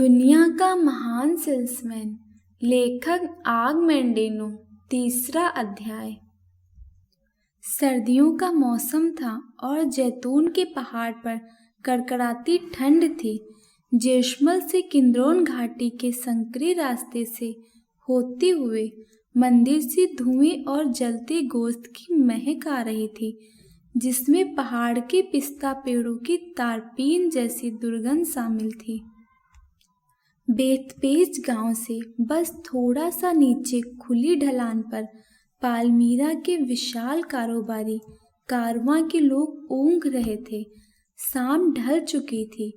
दुनिया का महान सेल्समैन। लेखक आग मेंडेनो। तीसरा अध्याय। सर्दियों का मौसम था और जैतून के पहाड़ पर कड़कड़ाती ठंड थी। जेशमल से किंद्रोन घाटी के संकरे रास्ते से होते हुए मंदिर से धुएं और जलते गोश्त की महक आ रही थी, जिसमें पहाड़ के पिस्ता पेड़ों की तारपीन जैसी दुर्गंध शामिल थी। बेतपेज गांव से बस थोड़ा सा नीचे खुली ढलान पर पालमीरा के विशाल कारोबारी कारवां के लोग ऊँघ रहे थे। शाम ढल चुकी थी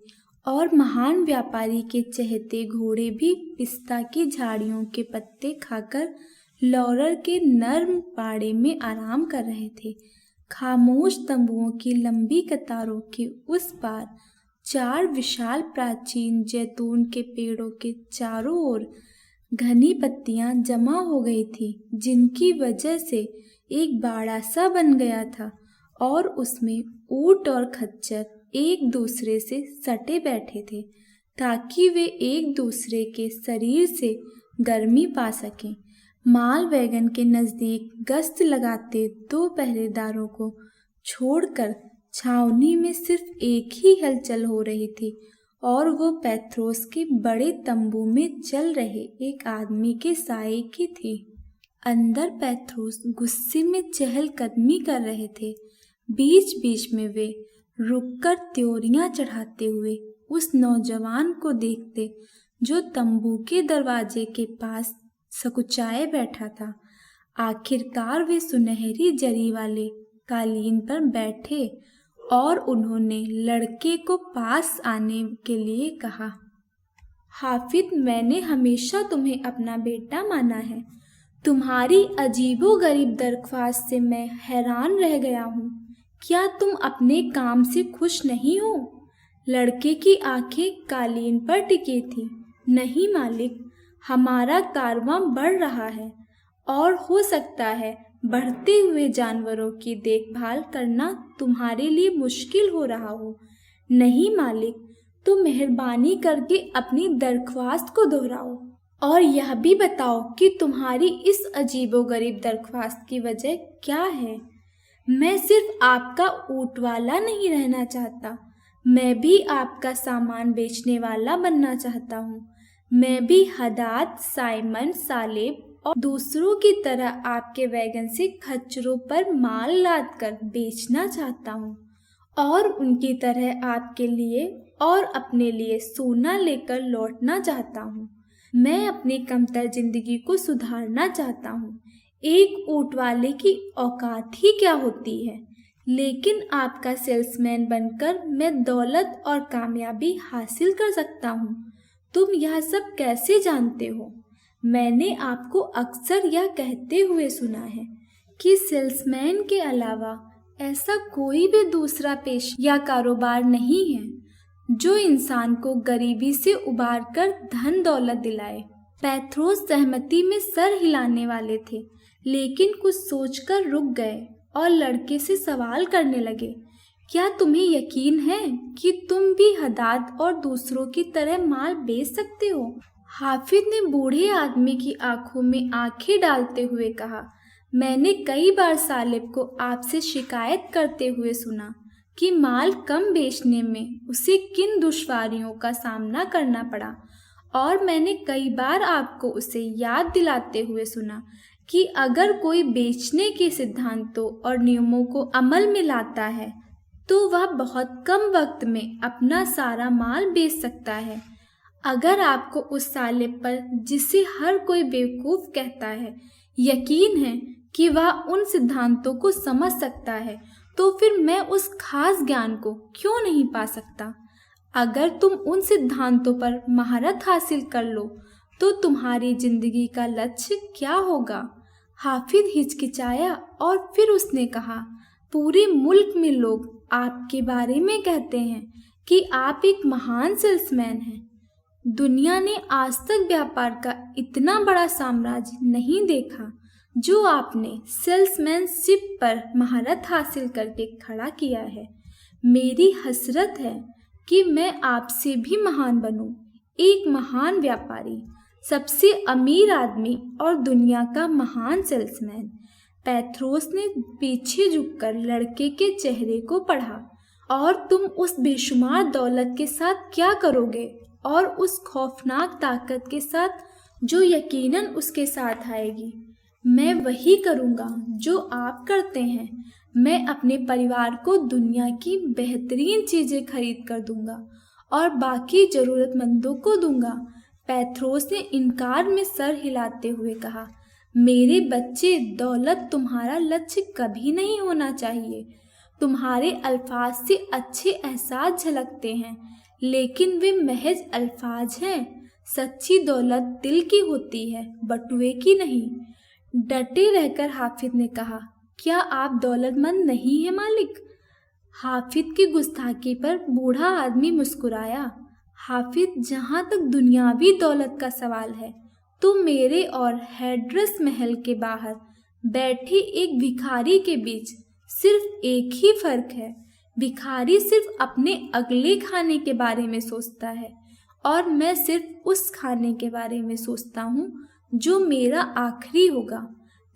और महान व्यापारी के चहेते घोड़े भी पिस्ता की झाड़ियों के पत्ते खाकर लॉरर के नर्म बाड़े में आराम कर रहे थे। खामोश तंबुओं की लंबी कतारों के उस पार 4 विशाल प्राचीन जैतून के पेड़ों के चारों ओर घनी पत्तियां जमा हो गई थी, जिनकी वजह से एक बाड़ा सा बन गया था और उसमें ऊंट और खच्चर एक दूसरे से सटे बैठे थे ताकि वे एक दूसरे के शरीर से गर्मी पा सकें। माल वैगन के नज़दीक गश्त लगाते 2 पहरेदारों को छोड़कर छावनी में सिर्फ एक ही हलचल हो रही थी और वो पेत्रोस के बड़े तंबू में चल रहे एक आदमी के साए की थी। अंदर पेत्रोस गुस्से में चहलकदमी कर रहे थे। बीच बीच में वे रुककर त्योरियां चढ़ाते हुए उस नौजवान को देखते जो तंबू के दरवाजे के पास सकुचाए बैठा था। आखिरकार वे सुनहरी जरी वाले कालीन पर बैठे और उन्होंने लड़के को पास आने के लिए कहा। हाफिज, मैंने हमेशा तुम्हें अपना बेटा माना है। तुम्हारी अजीबोगरीब दरख्वास्त से मैं हैरान रह गया हूँ। क्या तुम अपने काम से खुश नहीं हो? लड़के की आंखें कालीन पर टिकी थी। नहीं मालिक, हमारा कारवां बढ़ रहा है और हो सकता है बढ़ते हुए जानवरों की देखभाल करना तुम्हारे लिए मुश्किल हो रहा हो। नहीं मालिक, तो मेहरबानी करके अपनी दरख्वास्त को दोहराओ और यह भी बताओ कि तुम्हारी इस अजीबोगरीब दरख्वास्त की वजह क्या है। मैं सिर्फ आपका ऊँट वाला नहीं रहना चाहता, मैं भी आपका सामान बेचने वाला बनना चाहता हूँ। मैं भी हदाद, साइमन, सालेब और दूसरों की तरह आपके वैगन से खच्चरों पर माल लाद कर बेचना चाहता हूँ और उनकी तरह आपके लिए और अपने लिए सोना लेकर लौटना चाहता हूँ। मैं अपनी कमतर जिंदगी को सुधारना चाहता हूँ। एक ऊँट वाले की औकात ही क्या होती है, लेकिन आपका सेल्समैन बनकर मैं दौलत और कामयाबी हासिल कर सकता हूँ। तुम यह सब कैसे जानते हो? मैंने आपको अक्सर यह कहते हुए सुना है कि सेल्समैन के अलावा ऐसा कोई भी दूसरा पेशा या कारोबार नहीं है जो इंसान को गरीबी से उबार कर धन दौलत दिलाए। पेत्रोस सहमति में सर हिलाने वाले थे, लेकिन कुछ सोचकर रुक गए और लड़के से सवाल करने लगे। क्या तुम्हें यकीन है कि तुम भी हदाद और दूसरों की तरह माल बेच सकते हो? हाफिज ने बूढ़े आदमी की आंखों में आंखें डालते हुए कहा। मैंने कई बार सालेब को आपसे शिकायत करते हुए सुना कि माल कम बेचने में उसे किन दुश्वारियों का सामना करना पड़ा, और मैंने कई बार आपको उसे याद दिलाते हुए सुना कि अगर कोई बेचने के सिद्धांतों और नियमों को अमल में लाता है तो वह बहुत कम वक्त में अपना सारा माल बेच सकता है। अगर आपको उस सालेब पर, जिसे हर कोई बेवकूफ़ कहता है, यकीन है कि वह उन सिद्धांतों को समझ सकता है, तो फिर मैं उस खास ज्ञान को क्यों नहीं पा सकता? अगर तुम उन सिद्धांतों पर महारत हासिल कर लो तो तुम्हारी जिंदगी का लक्ष्य क्या होगा? हाफिज हिचकिचाया और फिर उसने कहा, पूरे मुल्क में लोग आपके बारे में कहते हैं कि आप एक महान सेल्समैन हैं। दुनिया ने आज तक व्यापार का इतना बड़ा साम्राज्य नहीं देखा जो आपने सेल्समैनशिप पर महारत हासिल करके खड़ा किया है। मेरी हसरत है कि मैं आपसे भी महान बनूं। एक महान व्यापारी, सबसे अमीर आदमी और दुनिया का महान सेल्समैन। पेत्रोस ने पीछे झुककर लड़के के चेहरे को पढ़ा। और तुम उस बेशुमार दौलत के साथ क्या करोगे, और उस खौफनाक ताकत के साथ जो यकीनन उसके साथ आएगी? मैं वही करूँगा जो आप करते हैं। मैं अपने परिवार को दुनिया की बेहतरीन चीज़ें खरीद कर दूंगा और बाकी ज़रूरतमंदों को दूंगा। पेत्रोस ने इनकार में सर हिलाते हुए कहा, मेरे बच्चे, दौलत तुम्हारा लक्ष्य कभी नहीं होना चाहिए। तुम्हारे अल्फाज से अच्छे एहसास झलकते हैं, लेकिन वे महज अल्फाज हैं। सच्ची दौलत दिल की होती है, बटुए की नहीं। डटे रहकर हाफिज ने कहा, क्या आप दौलतमंद नहीं हैं मालिक? हाफिज की गुस्ताखी पर बूढ़ा आदमी मुस्कुराया। हाफिज, जहाँ तक दुनियावी दौलत का सवाल है तो मेरे और हैड्रस महल के बाहर बैठे एक भिखारी के बीच सिर्फ एक ही फर्क है। भिखारी सिर्फ अपने अगले खाने के बारे में सोचता है और मैं सिर्फ उस खाने के बारे में सोचता हूँ जो मेरा आखिरी होगा।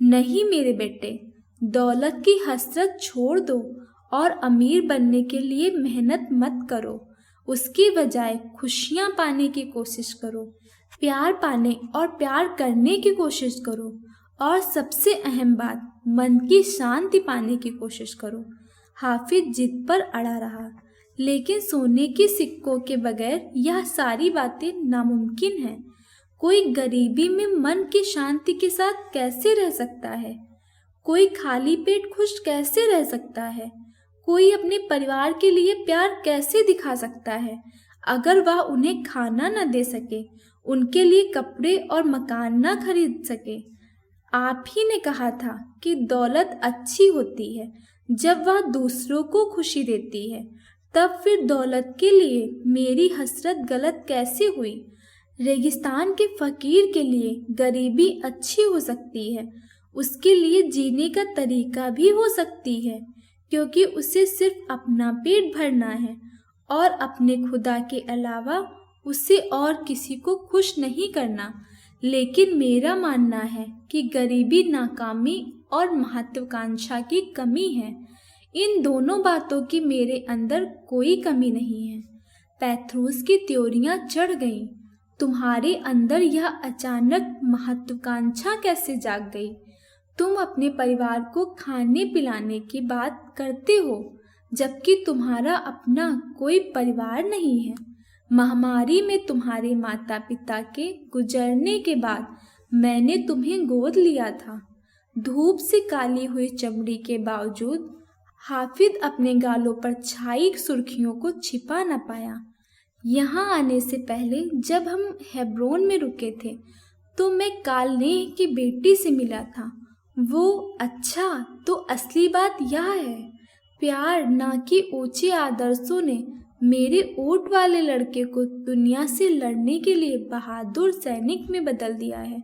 नहीं मेरे बेटे, दौलत की हसरत छोड़ दो और अमीर बनने के लिए मेहनत मत करो। उसकी बजाय खुशियाँ पाने की कोशिश करो, प्यार पाने और प्यार करने की कोशिश करो, और सबसे अहम बात, मन की शांति पाने की कोशिश करो। हाफिज जिद पर अड़ा रहा, लेकिन सोने के सिक्कों के बगैर यह सारी बातें नामुमकिन हैं। कोई गरीबी में मन की शांति के साथ कैसे रह सकता है? कोई खाली पेट खुश कैसे रह सकता है? कोई अपने परिवार के लिए प्यार कैसे दिखा सकता है अगर वह उन्हें खाना न दे सके, उनके लिए कपड़े और मकान न खरीद सके? आप ही ने कहा था कि दौलत अच्छी होती है जब वह दूसरों को खुशी देती है। तब फिर दौलत के लिए मेरी हसरत गलत कैसे हुई? रेगिस्तान के फकीर के लिए गरीबी अच्छी हो सकती है, उसके लिए जीने का तरीका भी हो सकती है, क्योंकि उसे सिर्फ अपना पेट भरना है और अपने खुदा के अलावा उसे और किसी को खुश नहीं करना। लेकिन मेरा मानना है कि गरीबी नाकामी और महत्वाकांक्षा की कमी है। इन दोनों बातों की मेरे अंदर कोई कमी नहीं है। पेत्रोस की त्योरियां चढ़ गईं। तुम्हारे अंदर यह अचानक महत्वाकांक्षा कैसे जाग गई? तुम अपने परिवार को खाने पिलाने की बात करते हो, जबकि तुम्हारा अपना कोई परिवार नहीं है। महामारी में तुम्हारे माता पिता के गुजरने के बाद मैंने तुम्हें गोद लिया था। धूप से काली हुई चमड़ी के बावजूद हाफिज अपने गालों पर छाई सुर्खियों को छिपा न पाया। यहाँ आने से पहले जब हम हेब्रोन में रुके थे तो मैं कालनेह की बेटी से मिला था। वो अच्छा, तो असली बात यह है, प्यार ना कि ऊंचे आदर्शों ने मेरे ऊंट वाले लड़के को दुनिया से लड़ने के लिए बहादुर सैनिक में बदल दिया है।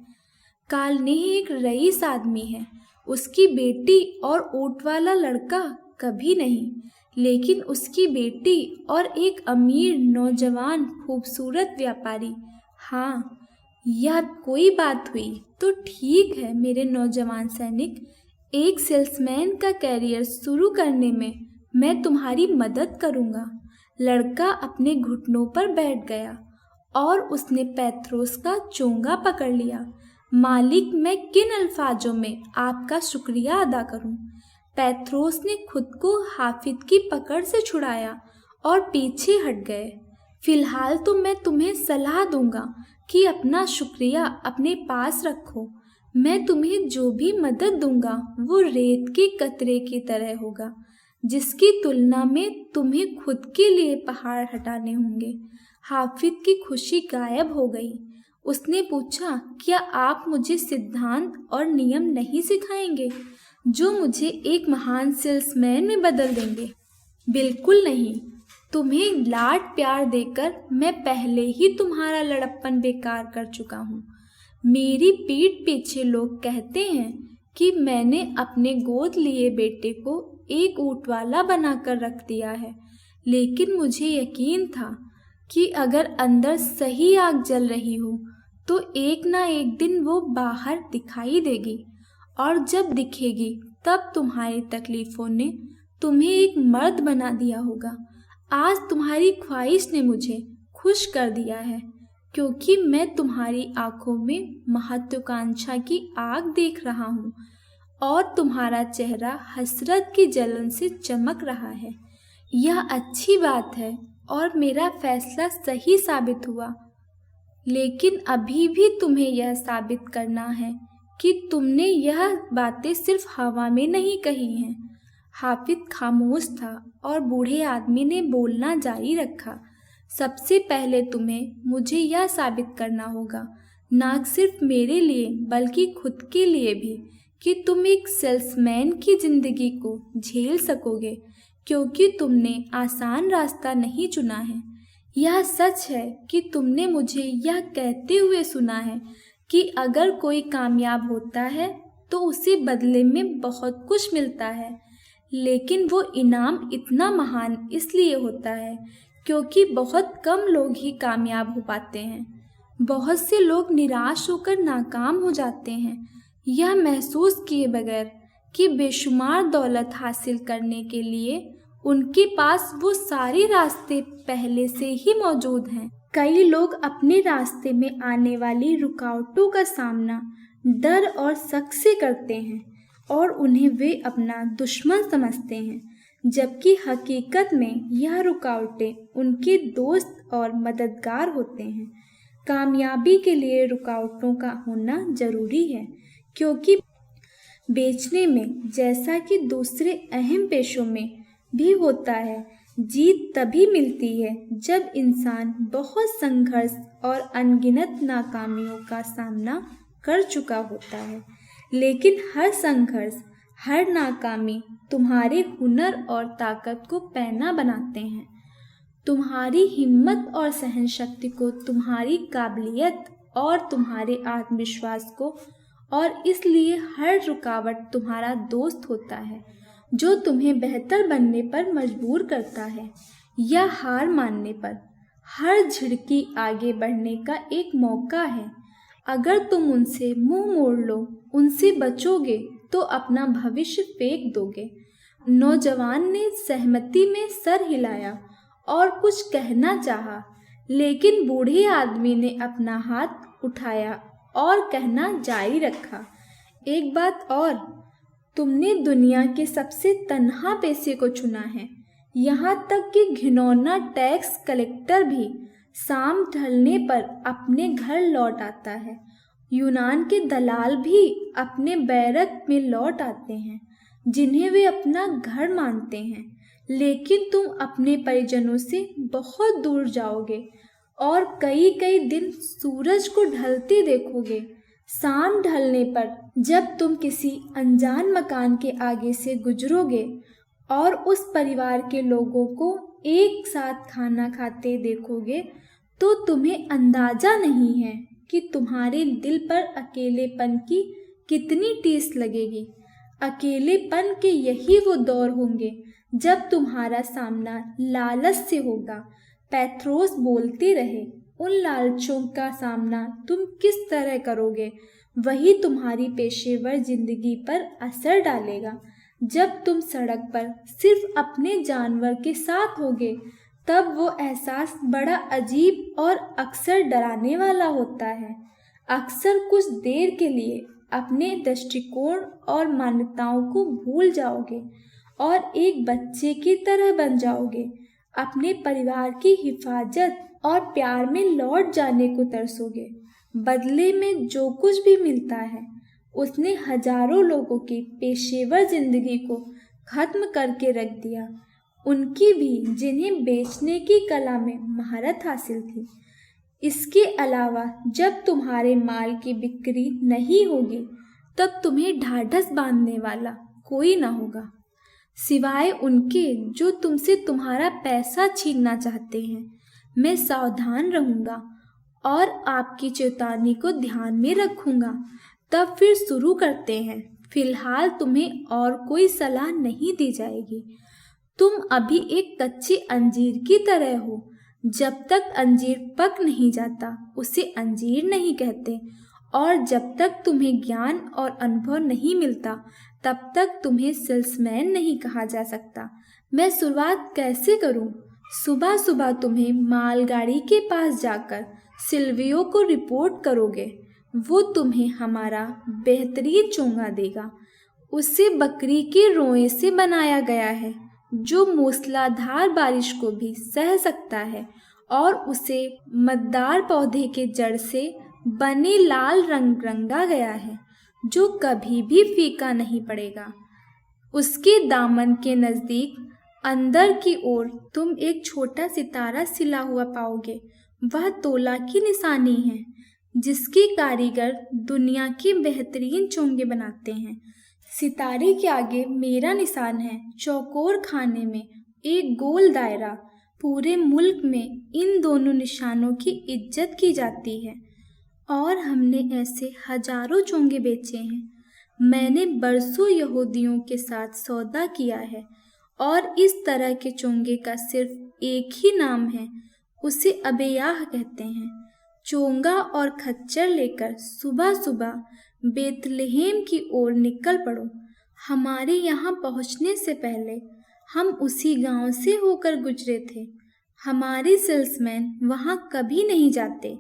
कालनेह एक रईस आदमी है, उसकी बेटी और ऊंट वाला लड़का कभी नहीं, लेकिन उसकी बेटी और एक अमीर नौजवान खूबसूरत व्यापारी। हाँ, यह कोई बात हुई तो ठीक है मेरे नौजवान सैनिक। एक सेल्समैन का कैरियर शुरू करने में मैं तुम्हारी मदद करूँगा। लड़का अपने घुटनों पर बैठ गया और उसने पेत्रोस का चोंगा पकड़ लिया। मालिक, मैं किन अल्फाजों में आपका शुक्रिया अदा करूं? पेत्रोस ने खुद को हाफिज की पकड़ से छुड़ाया और पीछे हट गए। फिलहाल तो मैं तुम्हें सलाह दूंगा कि अपना शुक्रिया अपने पास रखो। मैं तुम्हें जो भी मदद दूंगा वो रेत के कतरे की तरह होगा, जिसकी तुलना में तुम्हें खुद के लिए पहाड़ हटाने होंगे। हाफिज की खुशी गायब हो गई। उसने पूछा, क्या आप मुझे सिद्धांत और नियम नहीं सिखाएंगे जो मुझे एक महान सेल्समैन में बदल देंगे? बिल्कुल नहीं। तुम्हें लाड प्यार देकर मैं पहले ही तुम्हारा लड़प्पन बेकार कर चुका हूँ। मेरी पीठ पीछे लोग कहते हैं कि मैंने अपने गोद लिए बेटे को एक ऊँट वाला बनाकर रख दिया है, लेकिन मुझे यकीन था कि अगर अंदर सही आग जल रही हो तो एक ना एक दिन वो बाहर दिखाई देगी, और जब दिखेगी तब तुम्हारी तकलीफों ने तुम्हें एक मर्द बना दिया होगा। आज तुम्हारी ख्वाहिश ने मुझे खुश कर दिया है, क्योंकि मैं तुम्हारी आंखों में महत्वाकांक्षा की आग देख रहा हूँ और तुम्हारा चेहरा हसरत की जलन से चमक रहा है। यह अच्छी बात है और मेरा फैसला सही साबित हुआ, लेकिन अभी भी तुम्हें यह साबित करना है कि तुमने यह बातें सिर्फ हवा में नहीं कही हैं। हाफिज खामोश था और बूढ़े आदमी ने बोलना जारी रखा। सबसे पहले तुम्हें मुझे यह साबित करना होगा, ना सिर्फ मेरे लिए बल्कि खुद के लिए भी, कि तुम एक सेल्समैन की जिंदगी को झेल सकोगे, क्योंकि तुमने आसान रास्ता नहीं चुना है। यह सच है कि तुमने मुझे यह कहते हुए सुना है कि अगर कोई कामयाब होता है तो उसे बदले में बहुत कुछ मिलता है, लेकिन वो इनाम इतना महान इसलिए होता है क्योंकि बहुत कम लोग ही कामयाब हो पाते हैं। बहुत से लोग निराश होकर नाकाम हो जाते हैं, यह महसूस किए बगैर कि बेशुमार दौलत हासिल करने के लिए उनके पास वो सारे रास्ते पहले से ही मौजूद हैं। कई लोग अपने रास्ते में आने वाली रुकावटों का सामना डर और शक से करते हैं और उन्हें वे अपना दुश्मन समझते हैं, जबकि हकीकत में यह रुकावटें उनके दोस्त और मददगार होते हैं। कामयाबी के लिए रुकावटों का होना जरूरी है, क्योंकि बेचने में जैसा कि दूसरे अहम पेशों में भी होता है, जीत तभी मिलती है जब इंसान बहुत संघर्ष और अनगिनत नाकामियों का सामना कर चुका होता है। लेकिन हर संघर्ष, हर नाकामी तुम्हारे हुनर और ताकत को पैना बनाते हैं, तुम्हारी हिम्मत और सहनशक्ति को, तुम्हारी काबिलियत और तुम्हारे आत्मविश्वास को, और इसलिए हर रुकावट तुम्हारा दोस्त होता है जो तुम्हें बेहतर बनने पर मजबूर करता है या हार मानने पर। हर झिड़की आगे बढ़ने का एक मौका है। अगर तुम उनसे मुंह मोड़ लो, उनसे बचोगे तो अपना भविष्य फेंक दोगे। नौजवान ने सहमति में सर हिलाया और कुछ कहना चाहा, लेकिन बूढ़े आदमी ने अपना हाथ उठाया और कहना जारी रखा, एक बात और, तुमने दुनिया के सबसे तन्हा पेशे को चुना है। यहाँ तक कि घिनौना टैक्स कलेक्टर भी शाम ढलने पर अपने घर लौट आता है। यूनान के दलाल भी अपने बैरक में लौट आते हैं, जिन्हें वे अपना घर मानते हैं। लेकिन तुम अपने परिजनों से बहुत दूर जाओगे और कई कई दिन सूरज को ढलते देखोगे। शाम ढलने पर जब तुम किसी अनजान मकान के आगे से गुजरोगे और उस परिवार के लोगों को एक साथ खाना खाते देखोगे, तो तुम्हें अंदाजा नहीं है कि तुम्हारे दिल पर अकेलेपन की कितनी टीस लगेगी। अकेलेपन के यही वो दौर होंगे जब तुम्हारा सामना लालच से होगा। पैथ्रोस बोलते रहे, उन लालचों का सामना तुम किस तरह करोगे, वही तुम्हारी पेशेवर जिंदगी पर असर डालेगा। जब तुम सड़क पर सिर्फ अपने जानवर के साथ होगे, तब वो एहसास बड़ा अजीब और अक्सर डराने वाला होता है। अक्सर कुछ देर के लिए अपने दृष्टिकोण और मान्यताओं को भूल जाओगे और एक बच्चे की तरह बन जाओगे। अपने परिवार की हिफाजत और प्यार में लौट जाने को तरसोगे। बदले में जो कुछ भी मिलता है, उसने हजारों लोगों की पेशेवर जिंदगी को खत्म करके रख दिया, उनकी भी जिन्हें बेचने की कला में महारत हासिल थी। इसके अलावा जब तुम्हारे माल की बिक्री नहीं होगी, तब तुम्हें ढाढ़स बांधने वाला कोई ना होगा, सिवाय उनके जो तुमसे तुम्हारा पैसा छीनना चाहते हैं। मैं सावधान रहूंगा और आपकी चेतावनी को ध्यान में रखूंगा। तब फिर शुरू करते हैं। फिलहाल तुम्हें और कोई सलाह नहीं दी जाएगी। तुम अभी एक कच्ची अंजीर की तरह हो, जब तक अंजीर पक नहीं जाता उसे अंजीर नहीं कहते, और जब तक तुम्हें ज्ञान और अनुभव नहीं मिलता तब तक तुम्हें सेल्समैन नहीं कहा जा सकता। मैं शुरुआत कैसे करूं? सुबह सुबह तुम्हें मालगाड़ी के पास जाकर सिल्वियो को रिपोर्ट करोगे। वो तुम्हें हमारा बेहतरीन चोंगा देगा। उसे बकरी के रोए से बनाया गया है जो मूसलाधार बारिश को भी सह सकता है, और उसे मद्दार पौधे के जड़ से बने लाल रंग रंगा गया है जो कभी भी फीका नहीं पड़ेगा। उसके दामन के नज़दीक अंदर की ओर तुम एक छोटा सितारा सिला हुआ पाओगे। वह तोला की निशानी है जिसके कारीगर दुनिया के बेहतरीन चोंगे बनाते हैं। सितारे के आगे मेरा निशान है। चौकोर खाने में एक गोल दायरा। पूरे मुल्क में इन दोनों निशानों की इज्जत की जाती है, और हमने ऐसे हजारों चोंगे बेचे हैं। मैंने बरसों यहूदियों के साथ सौदा किया है, और इस तरह के चोंगे का सिर्फ एक ही नाम है, उसे अबेयाह कहते हैं। चोंगा और खच्चर लेकर सुबह सुबह बेतलहम की ओर निकल पड़ो। हमारे यहाँ पहुँचने से पहले हम उसी गांव से होकर गुजरे थे। हमारे सेल्समैन वहाँ कभी नहीं जाते।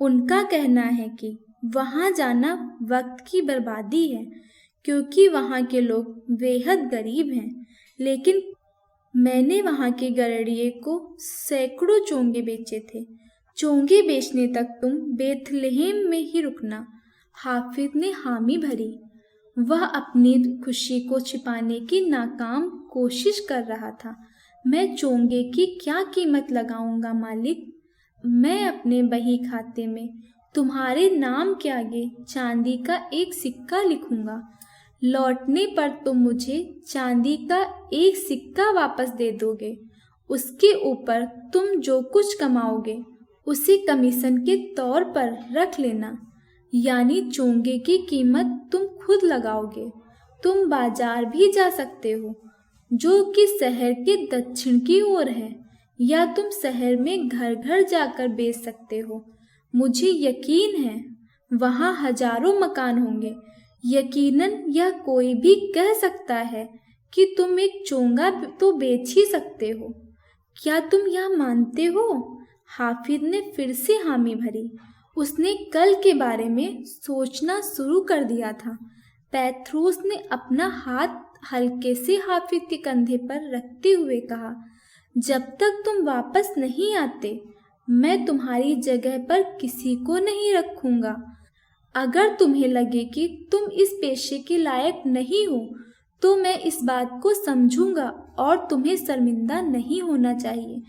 उनका कहना है कि वहाँ जाना वक्त की बर्बादी है क्योंकि वहाँ के लोग बेहद गरीब हैं। लेकिन मैंने वहाँ के गरड़िए को सैकड़ों चोंगे बेचे थे। चोंगे बेचने तक तुम बेथलेहम में ही रुकना। हाफिज ने हामी भरी। वह अपनी खुशी को छिपाने की नाकाम कोशिश कर रहा था। मैं चोंगे की क्या कीमत लगाऊंगा मालिक? मैं अपने बही खाते में तुम्हारे नाम के आगे चांदी का एक सिक्का लिखूंगा। लौटने पर तुम मुझे चांदी का एक सिक्का वापस दे दोगे। उसके ऊपर तुम जो कुछ कमाओगे उसे कमीशन के तौर पर रख लेना, यानी चोंगे की कीमत तुम खुद लगाओगे। तुम बाजार भी जा सकते हो जो कि शहर के दक्षिण की ओर है, या तुम शहर में घर घर जाकर बेच सकते हो। मुझे यकीन है वहाँ हजारों मकान होंगे। यकीनन यह कोई भी कह सकता है कि तुम एक चोंगा तो बेच ही सकते हो। क्या तुम यह मानते हो? हाफिज ने फिर से हामी भरी। उसने कल के बारे में सोचना शुरू कर दिया था। पेत्रोस ने अपना हाथ हल्के से हाफिज के कंधे पर रखते हुए कहा, जब तक तुम वापस नहीं आते मैं तुम्हारी जगह पर किसी को नहीं रखूंगा। अगर तुम्हें लगे कि तुम इस पेशे के लायक नहीं हो तो मैं इस बात को समझूंगा, और तुम्हें शर्मिंदा नहीं होना चाहिए।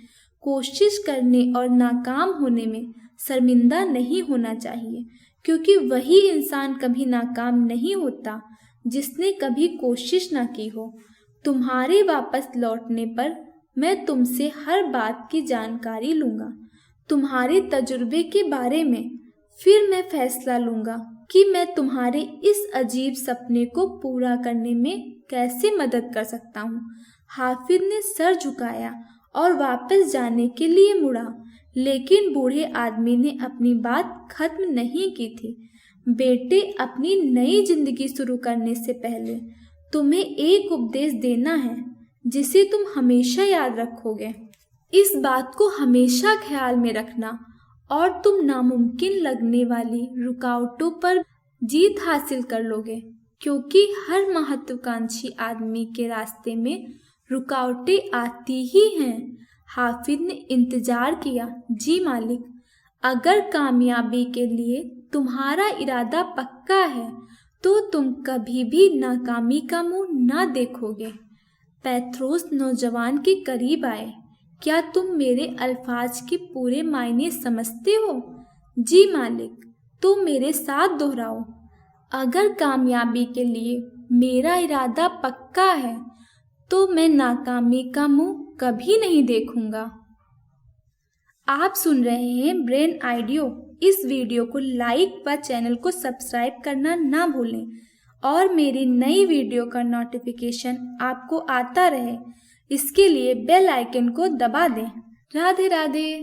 कोशिश करने और नाकाम होने में शर्मिंदा नहीं होना चाहिए, क्योंकि वही इंसान कभी नाकाम नहीं होता जिसने कभी कोशिश ना की हो। तुम्हारे वापस लौटने पर मैं तुमसे हर बात की जानकारी लूँगा, तुम्हारे तजुर्बे के बारे में। फिर मैं फैसला लूँगा कि मैं तुम्हारे इस अजीब सपने को पूरा करने में कैसे मदद कर सकता हूँ। हाफिज ने सर झुकाया और वापस जाने के लिए मुड़ा, लेकिन बूढ़े आदमी ने अपनी बात खत्म नहीं की थी। बेटे, अपनी नई जिंदगी शुरू करने से पहले तुम्हें एक उपदेश देना है जिसे तुम हमेशा याद रखोगे। इस बात को हमेशा ख्याल में रखना और तुम नामुमकिन लगने वाली रुकावटों पर जीत हासिल कर लोगे, क्योंकि हर महत्वाकांक्षी आदमी के रास्ते में रुकावटें आती ही हैं। हाफिज ने इंतजार किया। जी मालिक, अगर कामयाबी के लिए तुम्हारा इरादा पक्का है तो तुम कभी भी नाकामी का मुंह ना देखोगे। पेत्रोस नौजवान के करीब आए। क्या तुम मेरे अल्फाज के पूरे मायने समझते हो? जी मालिक। तो मेरे साथ दोहराओ। अगर कामयाबी के लिए मेरा इरादा पक्का है तो मैं नाकामी का मुंह कभी नहीं देखूंगा। आप सुन रहे हैं ब्रेन आइडियो। इस वीडियो को लाइक व चैनल को सब्सक्राइब करना ना भूलें और मेरी नई वीडियो का नोटिफिकेशन आपको आता रहे, इसके लिए बेल आइकन को दबा दें। राधे राधे।